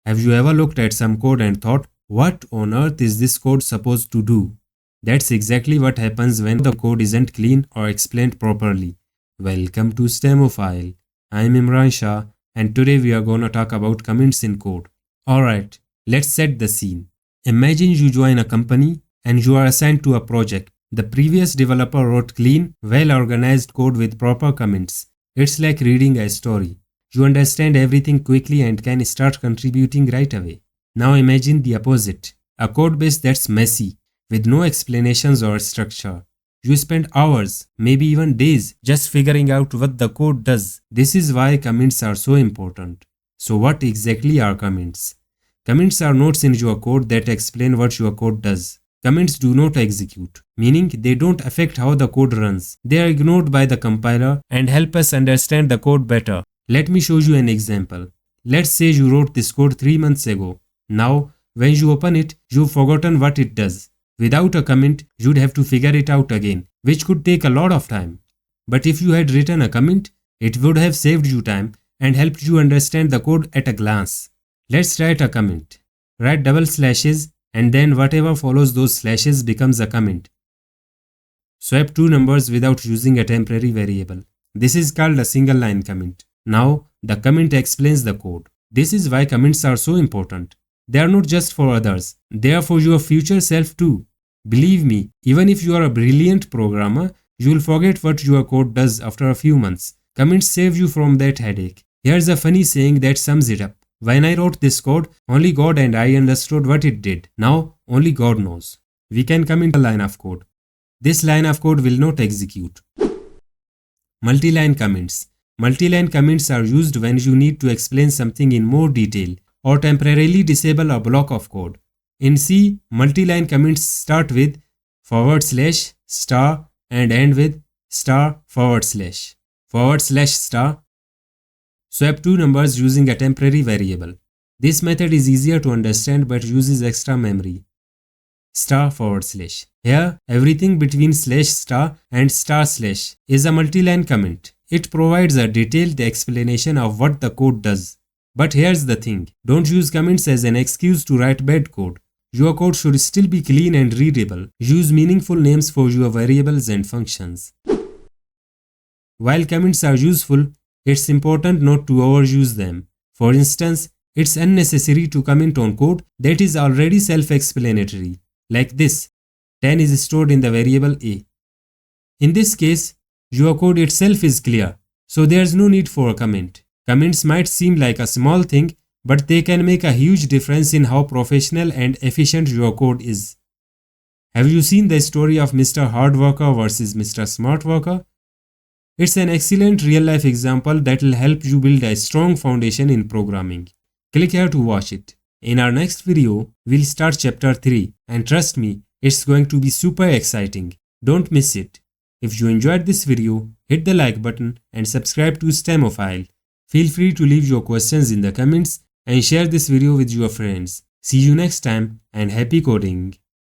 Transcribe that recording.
Have you ever looked at some code and thought, what on earth is this code supposed to do? That's exactly what happens when the code isn't clean or explained properly. Welcome to STEMophile. I'm Imran Shah, and today we are gonna talk about comments in code. Alright, let's set the scene. Imagine you join a company and you are assigned to a project. The previous developer wrote clean, well-organized code with proper comments. It's like reading a story. You understand everything quickly and can start contributing right away. Now imagine the opposite. A code base that's messy, with no explanations or structure. You spend hours, maybe even days, just figuring out what the code does. This is why comments are so important. So what exactly are comments? Comments are notes in your code that explain what your code does. Comments do not execute, meaning they don't affect how the code runs. They are ignored by the compiler and help us understand the code better. Let me show you an example. Let's say you wrote this code 3 months ago. Now, when you open it, you've forgotten what it does. Without a comment, you'd have to figure it out again, which could take a lot of time. But if you had written a comment, it would have saved you time and helped you understand the code at a glance. Let's write a comment. Write double slashes and then whatever follows those slashes becomes a comment. Swap two numbers without using a temporary variable. This is called a single line comment. Now, the comment explains the code. This is why comments are so important. They are not just for others, they are for your future self too. Believe me, even if you are a brilliant programmer, you will forget what your code does after a few months. Comments save you from that headache. Here's a funny saying that sums it up. When I wrote this code, only God and I understood what it did. Now, only God knows. We can comment a line of code. This line of code will not execute. Multi-line comments. Multi-line comments are used when you need to explain something in more detail or temporarily disable a block of code. In C, multi-line comments start with /* and end with */*. Swap two numbers using a temporary variable. This method is easier to understand but uses extra memory. */. Here, everything between /* and */ is a multi-line comment. It provides a detailed explanation of what the code does. But here's the thing, don't use comments as an excuse to write bad code. Your code should still be clean and readable. Use meaningful names for your variables and functions. While comments are useful, it's important not to overuse them. For instance, it's unnecessary to comment on code that is already self-explanatory. Like this, 10 is stored in the variable a. In this case, your code itself is clear, so there's no need for a comment. Comments might seem like a small thing, but they can make a huge difference in how professional and efficient your code is. Have you seen the story of Mr. Hard Worker versus Mr. Smart Worker? It's an excellent real-life example that will help you build a strong foundation in programming. Click here to watch it. In our next video, we'll start chapter 3, and trust me, it's going to be super exciting. Don't miss it. If you enjoyed this video, hit the like button and subscribe to STEMophile. Feel free to leave your questions in the comments and share this video with your friends. See you next time and happy coding!